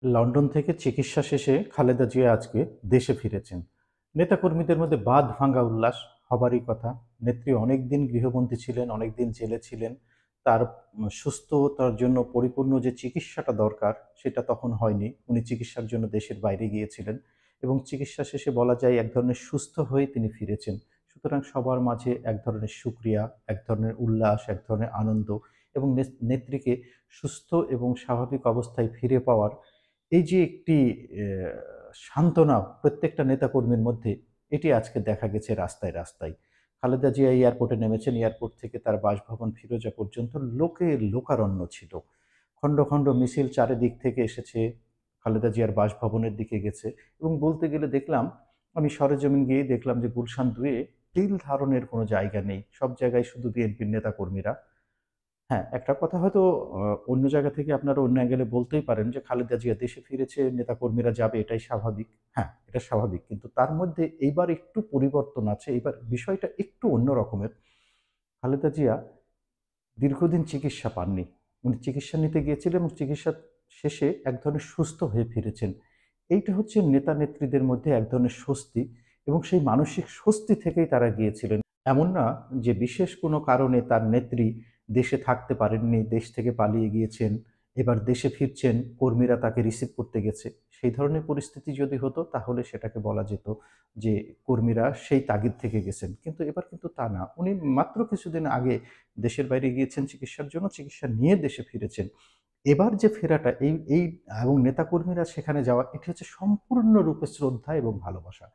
London থেকে চিকিৎসা শেষে খালেদা জিয়া আজকে দেশে ফিরেছেন। নেতাকর্মীদের মধ্যে বাঁধ ভাঙা উল্লাস হবারই কথা। নেত্রী অনেকদিন গৃহবন্দী ছিলেন, অনেকদিন জেলে ছিলেন। তার সুস্থতার জন্য পরিপূর্ণ যে চিকিৎসাটা দরকার সেটা তখন হয়নি। উনি চিকিৎসার জন্য দেশের বাইরে গিয়েছিলেন এবং চিকিৎসা শেষে বলা যায় এক ধরনের সুস্থ হয়ে তিনি ফিরেছেন। সুতরাং সবার মাঝে এক ধরনের শুকরিয়া, এক ধরনের উল্লাস, এক ধরনের আনন্দ এবং নেত্রীকে সুস্থ এবং স্বাভাবিক অবস্থায় ফিরে পাওয়ার এই যে একটি সান্ত্বনা প্রত্যেকটা নেতাকর্মীর মধ্যে, এটি আজকে দেখা গেছে রাস্তায়, রাস্তায়। খালেদা জিয়া এয়ারপোর্টে নেমেছেন। এয়ারপোর্ট থেকে তার বাসভবন ফিরোজা পর্যন্ত লোকে লোকারণ্য ছিল। খণ্ড, খণ্ড মিছিল চারিদিক থেকে এসেছে, খালেদা জিয়ার বাসভবনের দিকে গেছে এবং বলতে গেলে দেখলাম, আমি সরেজমিন গিয়েই দেখলাম যে গুলশান ২ এ তিল ধারণের কোনো জায়গা নেই। সব জায়গায় শুধু বিএনপির নেতাকর্মীরা। হ্যাঁ, একটা কথা হয়তো অ অন্য জায়গা থেকে আপনারা অন্য অ্যাঙ্গেলে বলতেই পারেন যে খালেদা জিয়া দেশে ফিরেছে, নেতাকর্মীরা যাবে এটাই স্বাভাবিক। হ্যাঁ, এটা স্বাভাবিক। কিন্তু তার মধ্যে এইবার একটু পরিবর্তন আছে। এইবার বিষয়টা একটু অন্য রকমের। খালেদা জিয়া দীর্ঘদিন চিকিৎসা পাননি। উনি চিকিৎসা নিতে গিয়েছিলেন এবং চিকিৎসা শেষে এক ধরনের সুস্থ হয়ে ফিরেছেন। এইটা হচ্ছে নেতা-নেত্রীদের মধ্যে এক ধরনের স্বস্তি এবং সেই মানসিক স্বস্তি থেকেই তারা গিয়েছিলেন। এমন না যে বিশেষ কোনো কারণে তার নেত্রী দেশে থাকতে পারেননি, দেশ থেকে পালিয়ে গিয়েছেন, এবার দেশে ফিরছেন, কর্মীরা তাকে রিসিভ করতে গেছে। সেই ধরনের পরিস্থিতি যদি হতো তাহলে সেটাকে বলা যেত যে কর্মীরা সেই তাগিদ থেকে গেছেন। কিন্তু এবার কিন্তু তা না। উনি মাত্র কিছুদিন আগে দেশের বাইরে গিয়েছেন চিকিৎসার জন্য, চিকিৎসা নিয়ে দেশে ফিরেছেন। এবার যে ফেরাটা এই এবং নেতাকর্মীরা সেখানে যাওয়া, এটি হচ্ছে সম্পূর্ণরূপে শ্রদ্ধা এবং ভালোবাসা।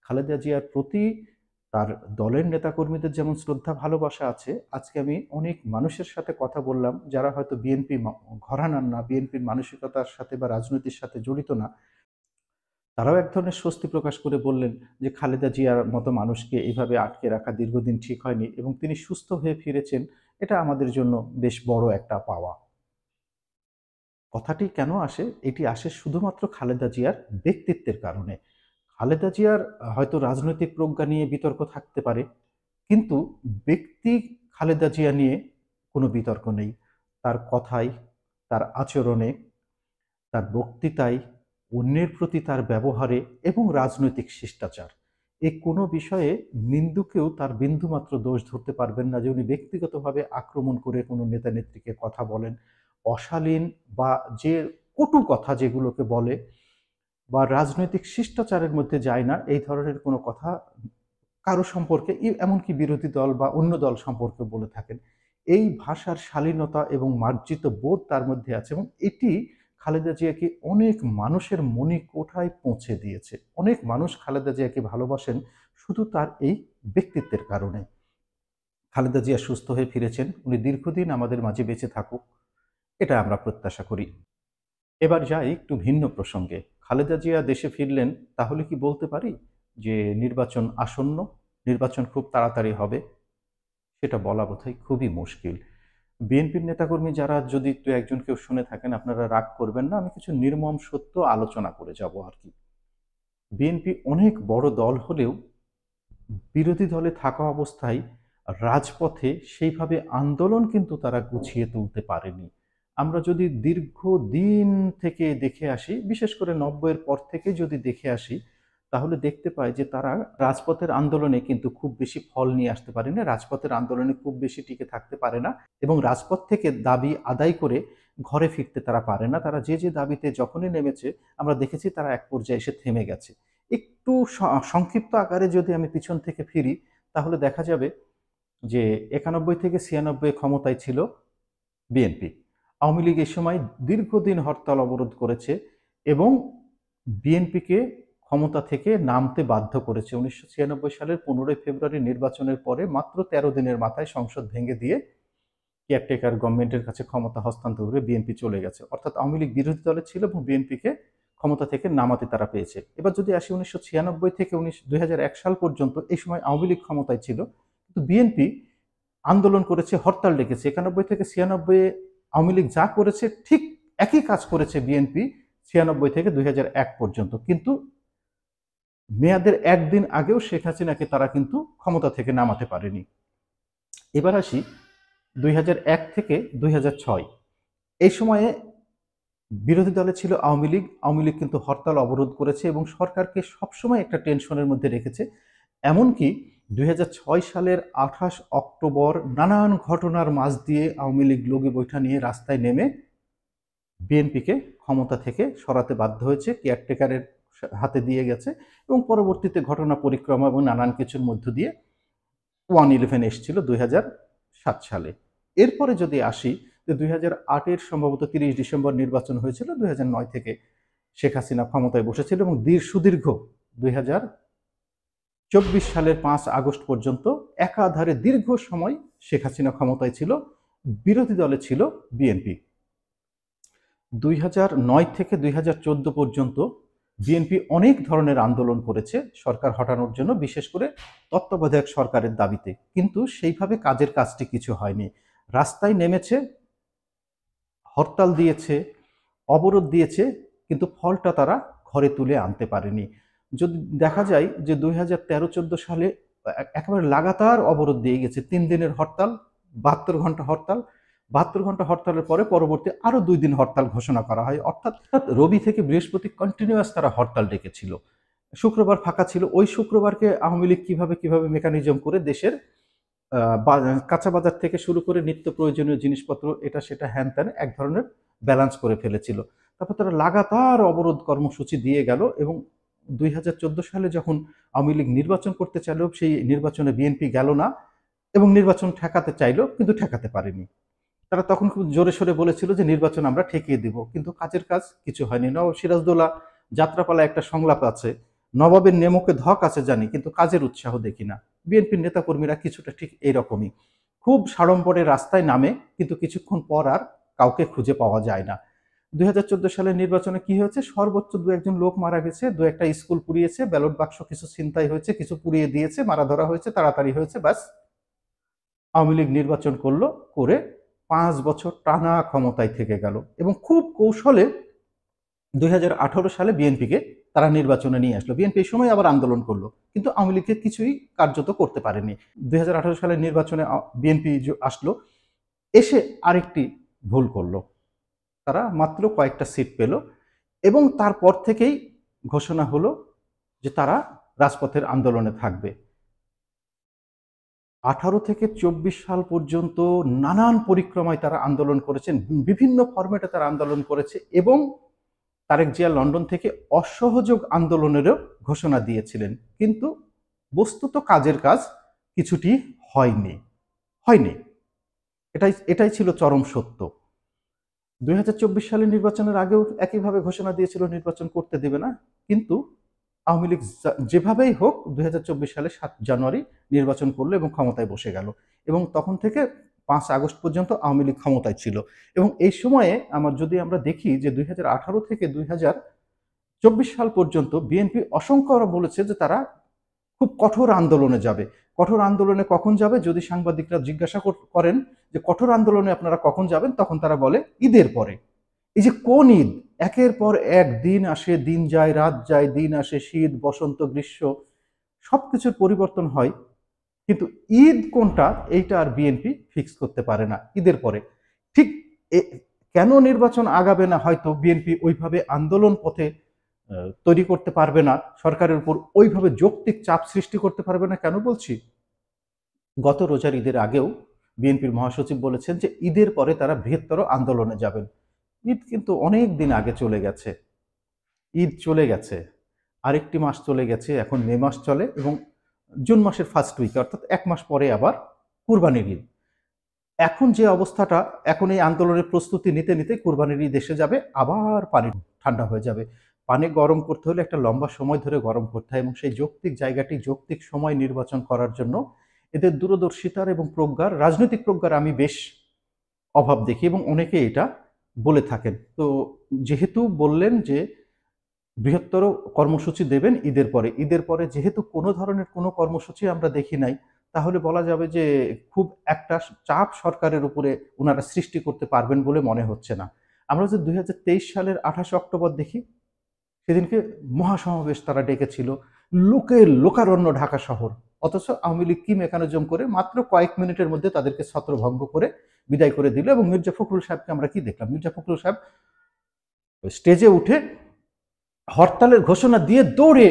খালেদা জিয়ার প্রতি তার দলের নেতাকর্মীদের যেমন শ্রদ্ধা ভালোবাসা আছে, আজকে আমি অনেক মানুষের সাথে কথা বললাম যারা হয়তো বিএনপি ঘরানার না, বিএনপির মানসিকতার সাথে বা রাজনীতির সাথে জড়িত না। তারাও এক ধরনের স্বস্তি প্রকাশ করে বললেন যে খালেদা জিয়ার মতো মানুষকে এভাবে আটকে রাখা দীর্ঘদিন ঠিক হয়নি এবং তিনি সুস্থ হয়ে ফিরেছেন। এটা আমাদের জন্য বেশ বড় একটা পাওয়া। কথাটি কেন আসে? এটি আসে শুধুমাত্র খালেদা জিয়ার ব্যক্তিত্বের কারণে। খালেদা জিয়ার হয়তো রাজনৈতিক প্রজ্ঞা নিয়ে বিতর্ক থাকতে পারে, কিন্তু ব্যক্তি খালেদা জিয়া নিয়ে কোনো বিতর্ক নেই। তার কথায়, তার আচরণে, তার বক্তৃতায়, অন্যের প্রতি তার ব্যবহারে এবং রাজনৈতিক শিষ্টাচার। এ কোনো বিষয়ে নিন্দুকেও তার বিন্দুমাত্র দোষ ধরতে পারবেন না যে উনি ব্যক্তিগতভাবে আক্রমণ করে কোনো নেতা-নেত্রীকে কথা বলেন। অশালীন বা যে কটু কথা যেগুলোকে বলে বা রাজনৈতিক শিষ্টাচারের মধ্যে যায় না, এই ধরনের কোনো কথা কারো সম্পর্কে এমনকি বিরোধী দল বা অন্য দল সম্পর্কে বলে থাকেন। এই ভাষার শালীনতা এবং মার্জিত বোধ তার মধ্যে আছে এবং এটি খালেদা জিয়াকে অনেক মানুষের মণিকোঠায় পৌঁছে দিয়েছে। অনেক মানুষ খালেদা জিয়াকে ভালোবাসেন শুধু তার এই ব্যক্তিত্বের কারণে। খালেদা জিয়া সুস্থ হয়ে ফিরেছেন। উনি দীর্ঘদিন আমাদের মাঝে বেঁচে থাকুক, এটা আমরা প্রত্যাশা করি। এবার যাই একটু ভিন্ন প্রসঙ্গে। খালেদা জিয়া দেশে ফিরলেন, তাহলে কি বলতে পারি যে নির্বাচন আসন্ন, নির্বাচন খুব তাড়াতাড়ি হবে? সেটা বলা বোধহয় খুবই মুশকিল। বিএনপির নেতাকর্মী যারা যদি একটু একজন কেউ শুনে থাকেন, আপনারা রাগ করবেন না। আমি কিছু নির্মম সত্য আলোচনা করে যাব আরকি। বিএনপি অনেক বড় দল হলেও বিরোধী দলে থাকা অবস্থায় রাজপথে সেইভাবে আন্দোলন কিন্তু তারা গুছিয়ে তুলতে পারেনি। আমরা যদি দীর্ঘদিন থেকে দেখে আসি, বিশেষ করে ৯০ এর পর থেকে যদি দেখে আসি, তাহলে দেখতে পাই যে তারা রাজপথের আন্দোলনে কিন্তু খুব বেশি ফল নিয়ে আসতে পারে না। রাজপথের আন্দোলনে খুব বেশি টিকে থাকতে পারে না এবং রাজপথ থেকে দাবি আদায় করে ঘরে ফিরতে তারা পারে না। তারা যে, যে দাবিতে যখনই নেমেছে, আমরা দেখেছি তারা এক পর্যায়ে এসে থেমে গেছে। একটু সংক্ষিপ্ত আকারে যদি আমি পিছন থেকে ফিরি, তাহলে দেখা যাবে যে ৯১ থেকে ৯৬ ক্ষমতায় ছিল বিএনপি। আওয়ামী লীগ এ সময় দীর্ঘদিন হরতাল অবরোধ করেছে এবং বিএনপিকে ক্ষমতা থেকে নামতে বাধ্য করেছে। ১৯৯৬ সালের ১৫ই ফেব্রুয়ারি নির্বাচনের পরে মাত্র ১৩ দিনের মাথায় সংসদ ভেঙে দিয়ে কেয়ারটেকার গভর্নমেন্টের কাছে ক্ষমতা হস্তান্তর করে বিএনপি চলে গেছে। অর্থাৎ আওয়ামী লীগ বিরোধী দলে ছিল এবং বিএনপিকে ক্ষমতা থেকে নামাতে তারা পেয়েছে। এবার যদি আসি ১৯৯৬ থেকে ২০০১ সাল পর্যন্ত, এই সময় আওয়ামী লীগ ক্ষমতায় ছিল। কিন্তু বিএনপি আন্দোলন করেছে, হরতাল ডেকেছে। ৯১ থেকে ৯৬ এ আওয়ামী লীগ যা করেছে ঠিক একই কাজ করেছে বিএনপি ৯৬ থেকে ২০০১ পর্যন্ত। কিন্তু মেয়াদের একদিন আগেও শেখ হাসিনাকে তারা কিন্তু ক্ষমতা থেকে নামাতে পারেনি। এবার আসি ২০০১ থেকে ২০০৬, এই সময়ে বিরোধী দলে ছিল আওয়ামী লীগ। আওয়ামী লীগ কিন্তু হরতাল অবরোধ করেছে এবং সরকারকে সবসময় একটা টেনশনের মধ্যে রেখেছে। এমনকি ২০০৬ সালের ২৮ অক্টোবর নানান ঘটনার মাঝ দিয়ে আওয়ামী লীগ লগি বৈঠা নিয়ে রাস্তায় নেমে বিএনপিকে ক্ষমতা থেকে সরাতে বাধ্য হয়েছে, কেয়ারটেকারের হাতে দিয়ে গেছে এবং পরবর্তীতে ঘটনা পরিক্রমা এবং নানান কিছুর মধ্য দিয়ে 111 এসেছিল ২০০৭ সালে। এরপরে যদি আসি যে ২০০৮-এর সম্ভবত ৩০ ডিসেম্বর নির্বাচন হয়েছিল, ২০০৯ থেকে শেখ হাসিনা ক্ষমতায় বসেছিল এবং সুদীর্ঘ ২০২৪ সালের ৫ আগস্ট পর্যন্ত একাধারে দীর্ঘ সময় শেখ হাসিনা ক্ষমতায় ছিল, বিরোধী দলে ছিল বিএনপি। ২০০৯ থেকে ২০১৪ পর্যন্ত বিএনপি অনেক ধরনের আন্দোলন করেছে সরকার হটানোর জন্য, বিশেষ করে তত্ত্বাবধায়ক সরকারের দাবিতে, কিন্তু সেইভাবে কাজটি কিছু হয়নি। রাস্তায় নেমেছে, হরতাল দিয়েছে, অবরোধ দিয়েছে, কিন্তু ফলটা তারা ঘরে তুলে আনতে পারেনি। যদি দেখা যায় যে ২০১৩-১৪ সালে একেবারে লাগাতার অবরোধ দিয়ে গেছে, ৩ দিনের হরতাল, ৭২ ঘন্টা হরতাল, ৭২ ঘন্টা হরতালের পরে পরবর্তী আরো ২ দিন হরতাল ঘোষণা করা হয়। অর্থাৎ রবি থেকে বৃহস্পতি কন্টিনিউয়াস তারা হরতাল ডেকেছিল। শুক্রবার ফাঁকা ছিল, ওই শুক্রবারকে আওয়ামী লীগ কিভাবে মেকানিজম করে দেশের কাঁচা বাজার থেকে শুরু করে নিত্য প্রয়োজনীয় জিনিসপত্র এটা সেটা হ্যান ত্যান এক ধরনের ব্যালেন্স করে ফেলেছিল। তারপর তারা লাগাতার অবরোধ কর্মসূচি দিয়ে গেল এবং ২০১৪ সালে যখন আওয়ামী লীগ নির্বাচন করতে চাইল, সেই নির্বাচনে বিএনপি গেল না এবং নির্বাচন ঠেকাতে চাইল কিন্তু ঠেকাতে পারেনি। তারা তখন খুব জোরে সোরে বলেছিল যে নির্বাচন আমরা ঠেকিয়ে দিব, কিন্তু কাজের কাজ কিছু হয়নি। নবাব সিরাজদৌল্লা যাত্রাপালা একটা সংলাপ আছে, নবাবের নেমকে ধক আছে জানি, কিন্তু কাজের উৎসাহ দেখি না। বিএনপির নেতাকর্মীরা কিছুটা ঠিক এইরকমই, খুব সাড়ম্বরে রাস্তায় নামে কিন্তু কিছুক্ষণ পর আর কাউকে খুঁজে পাওয়া যায় না। ২০১৪ সালের নির্বাচনে কি হয়েছে, সর্বোচ্চ ২-১ জন লোক মারা গেছে, ২-একটা স্কুল পুড়িয়েছে, ব্যালট বাক্স কিছু ছিনতাই হয়েছে, কিছু পুড়িয়ে দিয়েছে, মারা ধরা হয়েছে, তাড়াতাড়ি হয়েছে, ব্যাস। আওয়ামী লীগ নির্বাচন করলো, করে ৫ বছর টানা ক্ষমতায় থেকে গেল এবং খুব কৌশলে ২০১৮ সালে বিএনপিকে তারা নির্বাচনে নিয়ে আসলো। বিএনপি এই সময় আবার আন্দোলন করলো, কিন্তু আওয়ামী লীগকে কিছুই কার্যত করতে পারেনি। ২০১৮ সালের নির্বাচনে বিএনপি আসলো, এসে আরেকটি ভুল করলো, তারা মাত্র কয়েকটা সিট পেল এবং তারপর থেকেই ঘোষণা হলো যে তারা রাজপথের আন্দোলনে থাকবে। 18 থেকে 24 সাল পর্যন্ত নানান পরিক্রমায় তারা আন্দোলন করেছেন, বিভিন্ন ফরম্যাটে তারা আন্দোলন করেছে এবং তারেক জিয়া লন্ডন থেকে অসহযোগ আন্দোলনেরও ঘোষণা দিয়েছিলেন, কিন্তু বস্তুত কাজের কাজ কিছুটি হয়নি হয়নি এটাই ছিল চরম সত্য। ২০২৪ সালের নির্বাচনের আগেও একইভাবে ঘোষণা দিয়েছিল নির্বাচন করতে দেবে না, কিন্তু আওয়ামী লীগ যেভাবেই হোক ২০২৪ সালে ৭ জানুয়ারি নির্বাচন করলো এবং ক্ষমতায় বসে গেল এবং তখন থেকে ৫ আগস্ট পর্যন্ত আওয়ামী লীগ ক্ষমতায় ছিল। এবং এই সময়ে যদি আমরা দেখি যে ২০১৮ থেকে ২০২৪ সাল পর্যন্ত বিএনপি অসংখ্য বলেছে যে তারা খুব কঠোর আন্দোলনে যাবে। কঠোর আন্দোলনে কখন যাবে, যদি সাংবাদিকরা জিজ্ঞাসা করেন যে কঠোর আন্দোলনে আপনারা কখন যাবেন, তখন তারা বলে ঈদের পরে। এই যে কোন ঈদ, একের পর এক দিন আসে, দিন যায়, রাত যায়, দিন আসে, শীত, বসন্ত, গ্রীষ্ম, সবকিছুর পরিবর্তন হয়, কিন্তু ঈদ কোনটা এইটা আর বিএনপি ফিক্স করতে পারে না। ঈদের পরে ঠিক কেন নির্বাচন আগাবে না, হয়তো বিএনপি ওইভাবে আন্দোলন পথে তৈরি করতে পারবে না, সরকারের উপর ওইভাবে যৌক্তিক চাপ সৃষ্টি করতে পারবে না। কেন বলছি, গত রোজার ঈদের আগেও বিএনপির মহাসচিব বলেছেন যে ঈদের পরে তারা বৃহত্তর আন্দোলনে যাবেন। ঈদ কিন্তু অনেক দিন আগে চলে গেছে, ঈদ চলে গেছে, আরেকটি মাস চলে গেছে, এখন মে মাস চলে এবং জুন মাসের ফার্স্ট উইকে অর্থাৎ ১ মাস পরে আবার কুরবানির ঈদ। এখন যে অবস্থাটা, এখন এই আন্দোলনের প্রস্তুতি নিতে নিতে কুরবানির ঈদ এসে যাবে, আবার পানি ঠান্ডা হয়ে যাবে। পানি গরম করতে হলে একটা লম্বা সময় ধরে গরম করতে হয় এবং সেই যৌক্তিক জায়গাটি, যৌক্তিক সময় নির্বাচন করার জন্য এদের দূরদর্শিতার এবং প্রজ্ঞার, রাজনৈতিক প্রজ্ঞার আমি বেশ অভাব দেখি এবং অনেকে এটা বলে থাকেন। তো যেহেতু বললেন যে বৃহত্তর কর্মসূচি দেবেন ঈদের পরে, ঈদের পরে যেহেতু কোনো ধরনের কোনো কর্মসূচি আমরা দেখি নাই, তাহলে বলা যাবে যে খুব একটা চাপ সরকারের উপরে ওনারা সৃষ্টি করতে পারবেন বলে মনে হচ্ছে না। আমরা যে ২০২৩ সালের ২৮ অক্টোবর দেখি, সেদিনকে মহাসমাবেশ তারা ডেকেছিল, লোকারণ্য ঢাকা শহর, অথচ আওয়ামী লীগ কি মেকানিজম করে মাত্র কয়েক মিনিটের মধ্যে তাদেরকে ছত্রভঙ্গ করে বিদায় করে দিল। এবং মির্জা ফখরুল সাহেবকে আমরা কি দেখলাম, মির্জা ফখরুল সাহেব স্টেজে উঠে হরতালের ঘোষণা দিয়ে দৌড়ে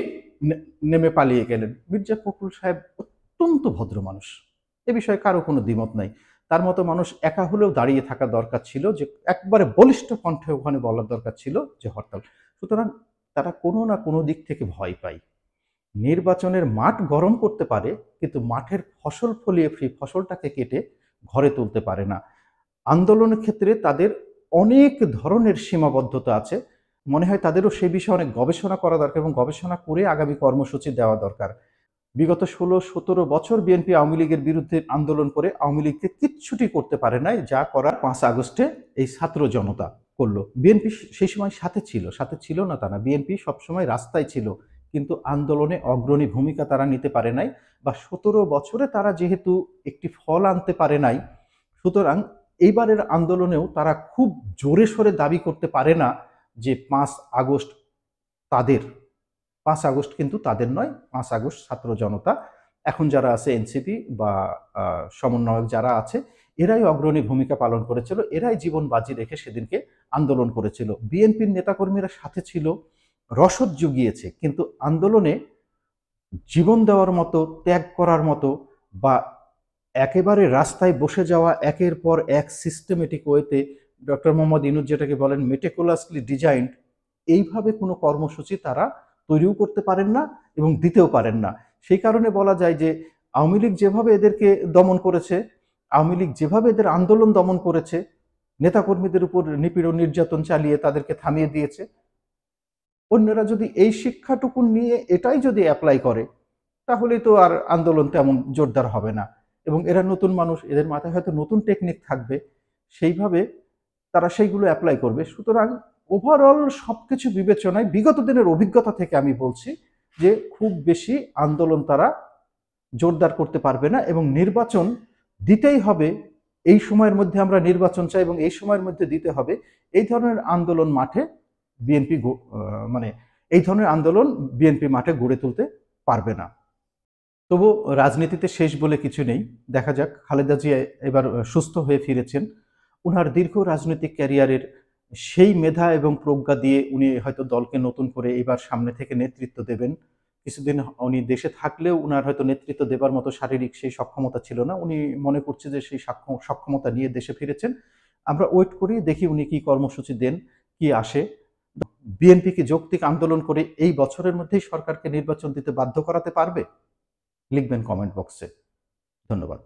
নেমে পালিয়ে গেলেন। মির্জা ফখরুল সাহেব অত্যন্ত ভদ্র মানুষ, এ বিষয়ে কারো কোনো দ্বিমত নাই। তার মতো মানুষ একা হলেও দাঁড়িয়ে থাকা দরকার ছিল, যে একবারে বলিষ্ঠ কণ্ঠে ওখানে বলার দরকার ছিল যে হরতাল। সুতরাং তারা কোনো না কোনো দিক থেকে ভয় পায়। নির্বাচনের মাঠ গরম করতে পারে, কিন্তু মাঠের ফসল ফলিয়ে ফসলটাকে কেটে ঘরে তুলতে পারে না। আন্দোলনের ক্ষেত্রে তাদের অনেক ধরনের সীমাবদ্ধতা আছে। মনে হয় তাদেরও সে বিষয়ে অনেক গবেষণা করা দরকার এবং গবেষণা করে আগামী কর্মসূচি দেওয়া দরকার। বিগত ১৬-১৭ বছর বিএনপি আওয়ামী লীগের বিরুদ্ধে আন্দোলন করে আওয়ামী লীগকে কিচ্ছুটি করতে পারে নাই, যা করার ৫ আগস্টে এই ছাত্র জনতা করলো। বিএনপি সেই সময় সাথে ছিল না তা না, বিএনপি সবসময় রাস্তায় ছিল, কিন্তু আন্দোলনে অগ্রণী ভূমিকা তারা নিতে পারে নাই, বা ১৭ বছরে তারা যেহেতু একটি ফল আনতে পারে নাই, সুতরাং এইবারের আন্দোলনেও তারা খুব জোরে সোরে দাবি করতে পারে না যে ৫ আগস্ট তাদের। ৫ আগস্ট কিন্তু তাদের নয়, ৫ আগস্ট ছাত্র জনতা। এখন যারা আছে এনসিপি বা সমন্বয়ক যারা আছে, এরাই অগ্রণী ভূমিকা পালন করেছিল, এরাই জীবন বাজি রেখে সেদিনকে আন্দোলন করেছিল। বিএনপির নেতাকর্মীরা সাথে ছিল, রসদ জুগিয়েছে, কিন্তু আন্দোলনে জীবন দেওয়ার মতো, ত্যাগ করার মতো, বা একেবারে রাস্তায় বসে যাওয়া একের পর এক সিস্টেমেটিক ওয়েতে, ডক্টর মোহাম্মদ ইউনূস যেটাকে বলেন মেটিকুলাসলি ডিজাইনড, এইভাবে কোনো কর্মসূচি তারা তৈরিও করতে পারেন না এবং দিতেও পারেন না। সেই কারণে বলা যায় যে আওয়ামী লীগ যেভাবে এদেরকে দমন করেছে, আওয়ামী লীগ যেভাবে এদের আন্দোলন দমন করেছে, নেতাকর্মীদের উপর নিপীড়ন নির্যাতন চালিয়ে তাদেরকে থামিয়ে দিয়েছে, অন্যরা যদি এই শিক্ষাটুকু নিয়ে এটাই যদি অ্যাপ্লাই করে, তাহলেই তো আর আন্দোলন তেমন জোরদার হবে না। এবং এরা নতুন মানুষ, এদের মাথায় হয়তো নতুন টেকনিক থাকবে, সেইভাবে তারা সেইগুলো অ্যাপ্লাই করবে। সুতরাং ওভারঅল সবকিছু বিবেচনায় বিগত দিনের অভিজ্ঞতা থেকে আমি বলছি যে খুব বেশি আন্দোলন তারা জোরদার করতে পারবে না, এবং নির্বাচন দিতেই হবে, এই সময়ের মধ্যে আমরা নির্বাচন চাই এবং এই সময়ের মধ্যে দিতে হবে, এই ধরনের আন্দোলন মাঠে বিএনপি মানে এই ধরনের আন্দোলন বিএনপি মাঠে গড়ে তুলতে পারবে না। তবু রাজনীতিতে শেষ বলে কিছু নেই, দেখা যাক। খালেদা জিয়া এবার সুস্থ হয়ে ফিরেছেন, উনার দীর্ঘ রাজনৈতিক ক্যারিয়ারের সেই মেধা এবং প্রজ্ঞা দিয়ে উনি হয়তো দলকে নতুন করে এবার সামনে থেকে নেতৃত্ব দেবেন। কিছুদিন উনি দেশে থাকলেও উনার হয়তো নেতৃত্ব দেবার মতো শারীরিক সেই সক্ষমতা ছিল না, উনি মনে করছে যে সেই সক্ষমতা নিয়ে দেশে ফিরেছেন। আমরা ওয়েট করি, দেখি উনি কি কর্মসূচি দেন, কি আসে। বিএনপি কি যৌক্তিক আন্দোলন করে এই বছরের মধ্যেই সরকারকে নির্বাচন দিতে বাধ্য করাতে পারবে? লিখবেন কমেন্ট বক্সে। ধন্যবাদ।